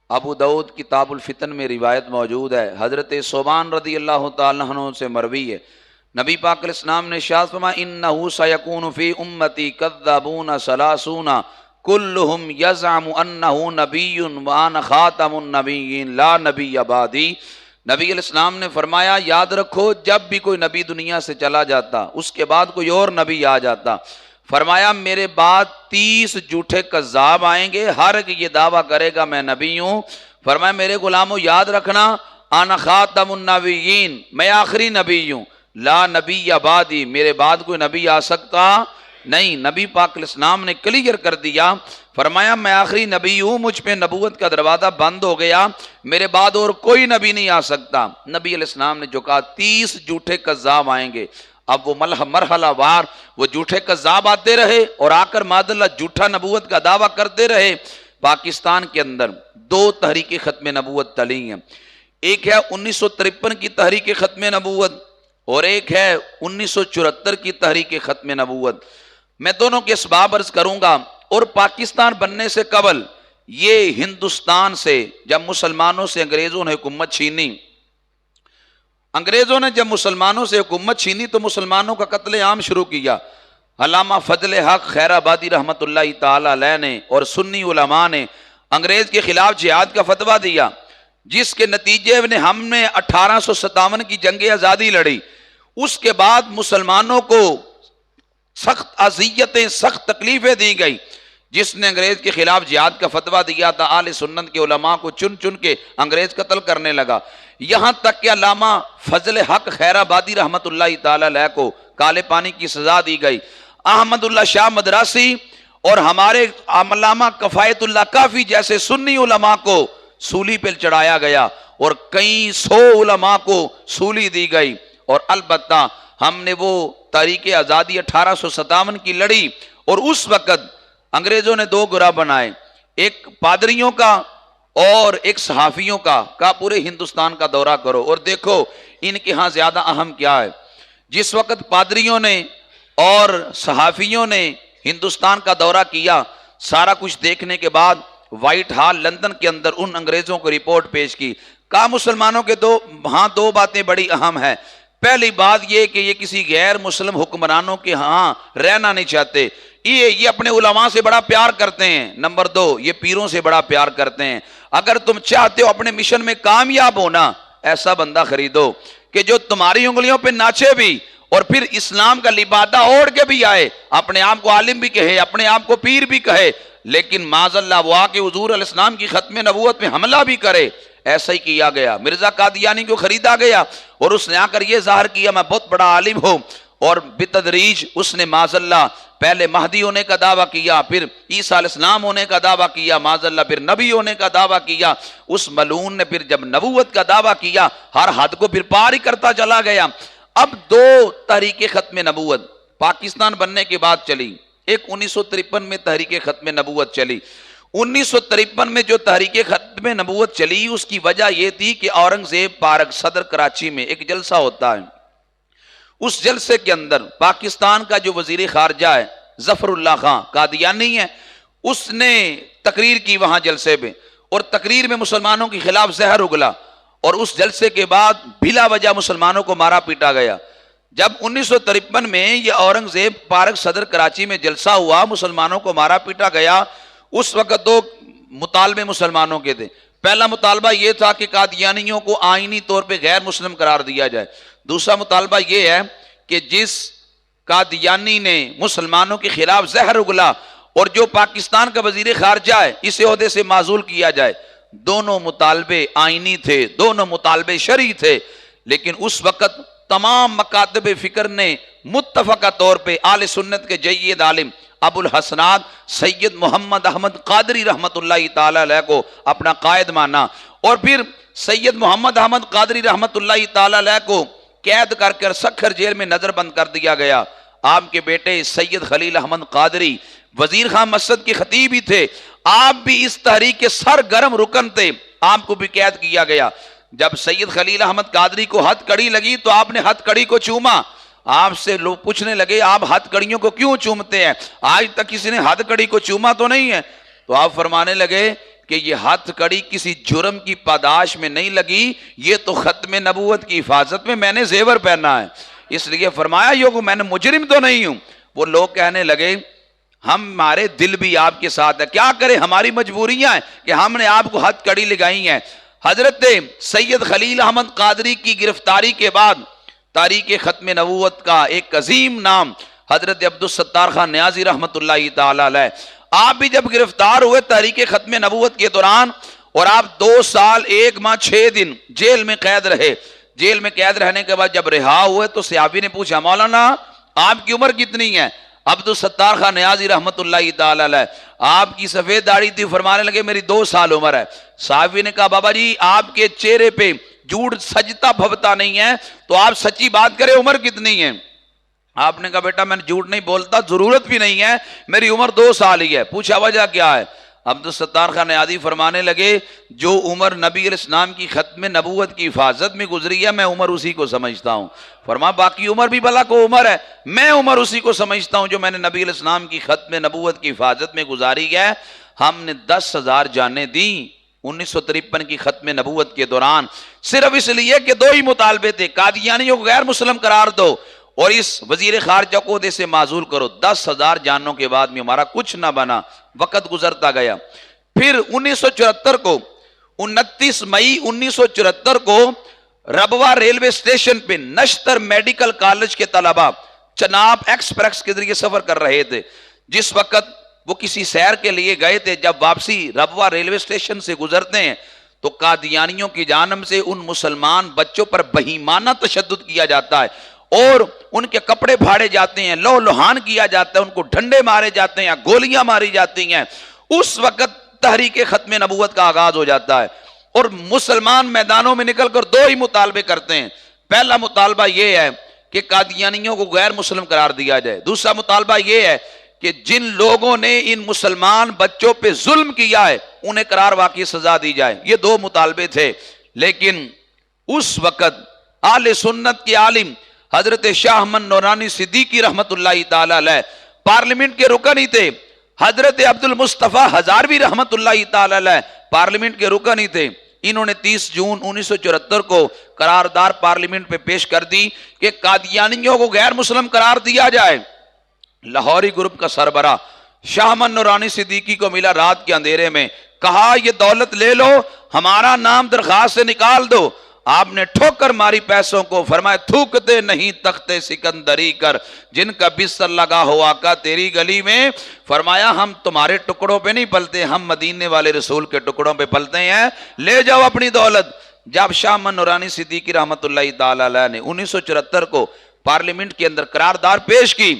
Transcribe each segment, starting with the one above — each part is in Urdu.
ابو داؤد کتاب الفتن میں روایت موجود ہے، حضرت ثوبان رضی اللہ تعالیٰ عنہ سے مروی ہے، نبی پاک علیہ السلام نے ارشاد فرمایا انہ سیکون فی امتی کذابون ثلاثون کلہم یزعم انہ نبی وانا خاتم النبیین لا نبی بعدی۔ نبی علیہ السلام نے فرمایا یاد رکھو جب بھی کوئی نبی دنیا سے چلا جاتا اس کے بعد کوئی اور نبی آ جاتا، فرمایا میرے بعد 30 جھوٹے کذاب آئیں گے، ہر ایک یہ دعویٰ کرے گا میں نبی ہوں۔ فرمایا میرے غلاموں یاد رکھنا انا خاتم النبیین، میں آخری نبی ہوں، لا نبی بعدی، میرے بعد کوئی نبی آ سکتا نہیں۔ نبی پاک علیہ السلام نے کلیئر کر دیا، فرمایا میں آخری نبی ہوں، مجھ پہ نبوت کا دروازہ بند ہو گیا، میرے بعد اور کوئی نبی نہیں آ سکتا۔ نبی علیہ السلام نے جو کہا 30 جھوٹے کذاب آئیں گے، اب وہ مرحلہ وار وہ جھوٹے کذاب آتے رہے اور آ کر ماد اللہ جھوٹا نبوت کا دعویٰ کرتے رہے۔ پاکستان کے اندر 2 تحریک ختم نبوت چلی ہیں، ایک ہے 1953 کی تحریک ختم نبوت اور ایک ہے 1974 کی تحریک ختم نبوت۔ میں دونوں کے اسباب عرض کروں گا۔ اور پاکستان بننے سے قبل یہ ہندوستان سے جب مسلمانوں سے انگریزوں نے حکومت چھینی، انگریزوں نے جب مسلمانوں سے حکومت چھینی تو مسلمانوں کا قتل عام شروع کیا۔ علامہ فضل حق خیر آبادی رحمت اللہ تعالی علیہ نے اور سنی علماء نے انگریز کے خلاف جہاد کا فتویٰ دیا، جس کے نتیجے میں ہم نے 1857 کی جنگ آزادی لڑی۔ اس کے بعد مسلمانوں کو سخت اذیتیں، سخت تکلیفیں دی گئی۔ جس نے انگریز کے خلاف جہاد کا فتویٰ دیا تھا اہل سنت کے علماء کو چن چن کے انگریز قتل کرنے لگا، یہاں تک کہ علامہ فضل حق خیر آبادی رحمت اللہ تعالی علیہ کو کالے پانی کی سزا دی گئی۔ احمد اللہ شاہ مدراسی اور ہمارے علامہ کفایت اللہ کافی جیسے سنی علماء کو سولی پہ چڑھایا گیا اور کئی 100 علماء کو سولی دی گئی۔ اور البتہ ہم نے وہ تحریک آزادی 1857 کی لڑی اور اس وقت انگریزوں نے 2 گروہ بنائے، ایک پادریوں کا اور ایک صحافیوں کا، کہا پورے ہندوستان کا دورہ کرو اور دیکھو ان کے ہاں زیادہ اہم کیا ہے۔ جس وقت پادریوں نے اور صحافیوں نے ہندوستان کا دورہ کیا، سارا کچھ دیکھنے کے بعد وائٹ ہال لندن کے اندر ان انگریزوں کو رپورٹ پیش کی، کہا مسلمانوں کے ہاں 2 باتیں بڑی اہم ہیں۔ پہلی بات یہ کہ یہ کسی غیر مسلم حکمرانوں کے ہاں رہنا نہیں چاہتے، یہ اپنے علماء سے بڑا پیار کرتے ہیں۔ نمبر 2 یہ پیروں سے بڑا پیار کرتے ہیں۔ اگر تم چاہتے ہو اپنے مشن میں کامیاب ہونا، ایسا بندہ خریدو کہ جو تمہاری انگلیوں پہ ناچے بھی اور پھر اسلام کا لبادہ اوڑھ کے بھی آئے، اپنے آپ کو عالم بھی کہے، اپنے آپ کو پیر بھی کہے، لیکن معاذ اللہ وہ آ کے حضور علیہ السلام کی ختم نبوت میں حملہ بھی کرے۔ ایسا ہی کیا گیا، مرزا قادیانی کو خریدا گیا اور اس نے آ کر یہ ظاہر کیا میں بہت بڑا عالم ہوں، اور بتدریج اس نے معاذ اللہ پہلے مہدی ہونے کا دعویٰ کیا، پھر عیسیٰ علیہ السلام ہونے کا دعویٰ کیا، معاذ اللہ پھر نبی ہونے کا دعویٰ کیا۔ اس ملعون نے پھر جب نبوت کا دعویٰ کیا ہر حد کو پھر پار ہی کرتا چلا گیا۔ اب 2 تحریک ختم نبوت پاکستان بننے کے بعد چلی، ایک 1953 میں تحریک ختم نبوت چلی۔ 1953 میں جو تحریک ختم نبوت چلی اس کی وجہ یہ تھی کہ اورنگزیب پارک صدر کراچی میں ایک جلسہ ہوتا ہے، اس جلسے کے اندر پاکستان کا جو وزیر خارجہ ہے ظفر اللہ خان قادیانی ہے، اس نے تقریر کی وہاں جلسے میں، اور تقریر میں مسلمانوں کے خلاف زہر اگلا اور اس جلسے کے بعد بلا وجہ مسلمانوں کو مارا پیٹا گیا۔ جب 1953 میں یہ اورنگزیب پارک صدر کراچی میں جلسہ ہوا، مسلمانوں کو مارا پیٹا گیا، اس وقت 2 مطالبے مسلمانوں کے تھے۔ پہلا مطالبہ یہ تھا کہ قادیانیوں کو آئینی طور پہ غیر مسلم قرار دیا جائے۔ دوسرا مطالبہ یہ ہے کہ جس قادیانی نے مسلمانوں کے خلاف زہر اگلا اور جو پاکستان کا وزیر خارجہ ہے اسے عہدے سے معزول کیا جائے۔ دونوں مطالبے آئینی تھے، دونوں مطالبے شرعی تھے، لیکن اس وقت تمام مکاتب فکر نے متفقہ طور پہ اہل سنت کے جید عالم ابو الحسنات سید محمد احمد قادری رحمت اللہ تعالی علیہ کو اپنا قائد مانا، اور پھر سید محمد احمد قادری رحمت اللہ تعالی علیہ کو قید کر کر سکھر جیل میں نظر بند کر دیا گیا۔ آپ کے بیٹے سید خلیل احمد قادری وزیر خان مسجد کے خطیب ہی تھے، آپ بھی اس تحریک کے سرگرم رکن تھے، آپ کو بھی قید کیا گیا۔ جب سید خلیل احمد قادری کو ہتھ کڑی لگی تو آپ نے ہتھ کڑی کو چوما۔ آپ سے لوگ پوچھنے لگے آپ ہتھ کڑیوں کو کیوں چومتے ہیں، آج تک کسی نے ہتھ کڑی کو چوما تو نہیں ہے؟ تو آپ فرمانے لگے کہ یہ ہاتھ کڑی کسی جرم کی پاداش میں نہیں لگی، یہ تو ختم نبوت کی حفاظت میں نے زیور پہنا ہے، اس لیے فرمایا یہ میں نے مجرم تو نہیں ہوں۔ وہ لوگ کہنے لگے ہمارے دل بھی آپ کے ساتھ ہے، کیا کریں ہماری مجبوریاں ہیں کہ ہم نے آپ کو ہاتھ کڑی لگائی ہیں۔ حضرت سید خلیل احمد قادری کی گرفتاری کے بعد تاریخ ختم نبوت کا ایک عظیم نام حضرت عبدالستار خان نیازی رحمت اللہ تعالی علیہ، آپ بھی جب گرفتار ہوئے تاریخ ختم نبوت کے دوران، اور آپ 2 سال 1 ماہ 6 دن جیل میں قید رہے۔ جیل میں قید رہنے کے بعد جب رہا ہوئے تو صحابی نے پوچھا مولانا آپ کی عمر کتنی ہے؟ عبدالستار خان نیازی رحمت اللہ تعالی علیہ، آپ کی سفید داڑھی تھی، فرمانے لگے میری 2 سال عمر ہے۔ صحابی نے کہا بابا جی آپ کے چہرے پہ جھوٹ سجتا بھوتا نہیں ہے، تو آپ سچی بات کریں عمر کتنی ہے؟ آپ نے کہا بیٹا میں جھوٹ نہیں بولتا، ضرورت بھی نہیں ہے، میری عمر 2 سال ہی ہے۔ پوچھا وجہ کیا ہے؟ عبدالستار خان نیازی فرمانے لگے جو عمر نبی علیہ السلام کی ختم نبوت کی حفاظت میں گزری ہے میں عمر اسی کو سمجھتا ہوں۔ فرما باقی عمر بھی بھلا کو عمر ہے، میں عمر اسی کو سمجھتا ہوں جو میں نے نبی علیہ السلام کی ختم نبوت کی حفاظت میں گزاری ہے۔ ہم نے 10,000 جانیں دیں 1953 کی ختم نبوت کے دوران، صرف اس لیے کہ 2 ہی مطالبے تھے، قادیانیوں کو غیر مسلم قرار دو اور اس وزیر خارجہ کو عہدے سے معزول کرو۔ 10,000 جانوں کے بعد میں ہمارا کچھ نہ بنا، وقت گزرتا گیا۔ پھر 1974 کو 29 مئی 1974 کو ربوہ ریلوے اسٹیشن پہ نشتر میڈیکل کالج کے طلبہ چناب ایکسپریس کے ذریعے سفر کر رہے تھے۔ جس وقت وہ کسی سیر کے لیے گئے تھے، جب واپسی ربوہ ریلوے اسٹیشن سے گزرتے ہیں تو قادیانیوں کی جانب سے ان مسلمان بچوں پر بہیمانہ تشدد کیا جاتا ہے اور ان کے کپڑے پھاڑے جاتے ہیں، لو لہان کیا جاتا ہے، ان کو ڈنڈے مارے جاتے ہیں، گولیاں ماری جاتی ہیں۔ اس وقت تحریک ختم نبوت کا آغاز ہو جاتا ہے اور مسلمان میدانوں میں نکل کر 2 ہی مطالبے کرتے ہیں۔ پہلا مطالبہ یہ ہے کہ قادیانیوں کو غیر مسلم قرار دیا جائے، دوسرا مطالبہ یہ ہے کہ جن لوگوں نے ان مسلمان بچوں پہ ظلم کیا ہے انہیں قرار واقعی سزا دی جائے۔ یہ 2 مطالبے تھے، لیکن اس وقت اہل سنت کے عالم حضرت شاہ احمد نورانی صدیقی رحمت اللہ تعالی علیہ پارلیمنٹ کے رکن ہی تھے، حضرت عبد المصطفیٰ ہزاروی رحمت اللہ تعالی علیہ پارلیمنٹ کے رکن ہی تھے۔ انہوں نے 30 جون 1974 کو قرارداد پارلیمنٹ پہ پیش کر دی کہ قادیانیوں کو غیر مسلم قرار دیا جائے۔ لاہوری گروپ کا سربراہ شاہ احمد نورانی صدیقی کو ملا رات کے اندھیرے میں، کہا یہ دولت لے لو، ہمارا نام درخواست سے نکال دو۔ آپ نے ٹھوکر ماری پیسوں کو، فرمایا تھوکتے نہیں تختے سکندری کر جن کا بستر لگا ہو آقا تیری گلی میں۔ فرمایا ہم تمہارے ٹکڑوں پہ نہیں پلتے، ہم مدینے والے رسول کے ٹکڑوں پہ پلتے ہیں، لے جاؤ اپنی دولت۔ جب شاہ احمد نورانی صدیقی رحمت اللہ تعالی علیہ نے 1974 کو پارلیمنٹ کے اندر قرارداد پیش کی،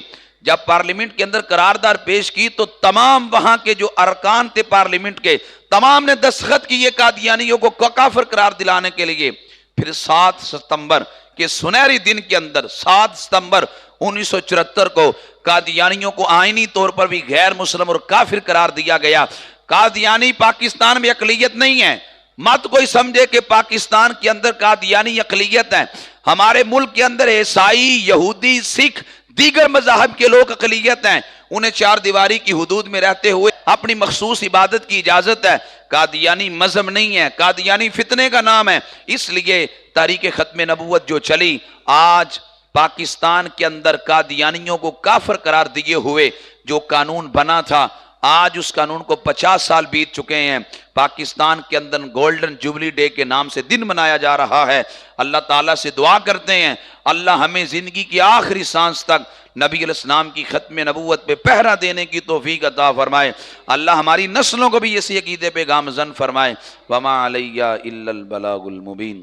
جب پارلیمنٹ کے اندر قرارداد پیش کی تو تمام وہاں کے جو ارکان تھے پارلیمنٹ کے تمام نے دستخط کیے قادیانیوں کو کافر قرار دلانے کے لیے۔ پھر 7 ستمبر کے سنہری دن کے اندر 7 ستمبر 1974 کو قادیانیوں کو آئینی طور پر بھی غیر مسلم اور کافر قرار دیا گیا۔ قادیانی پاکستان میں اقلیت نہیں ہے، مت کوئی سمجھے کہ پاکستان کے اندر قادیانی اقلیت ہے۔ ہمارے ملک کے اندر عیسائی، یہودی، سکھ، دیگر مذاہب کے لوگ اقلیت ہیں، انہیں 4 دیواری کی حدود میں رہتے ہوئے اپنی مخصوص عبادت کی اجازت ہے۔ قادیانی مذہب نہیں ہے، قادیانی فتنے کا نام ہے۔ اس لیے تاریخ ختم نبوت جو چلی، آج پاکستان کے اندر قادیانیوں کو کافر قرار دیے ہوئے جو قانون بنا تھا، آج اس قانون کو 50 سال بیت چکے ہیں۔ پاکستان کے اندر گولڈن جوبلی ڈے کے نام سے دن منایا جا رہا ہے۔ اللہ تعالیٰ سے دعا کرتے ہیں اللہ ہمیں زندگی کی آخری سانس تک نبی علیہ السلام کی ختم نبوت پہ پہرا دینے کی توفیق عطا فرمائے۔ اللہ ہماری نسلوں کو بھی اسی عقیدے پہ گامزن فرمائے۔ وما علیہ الا البلاغ المبین۔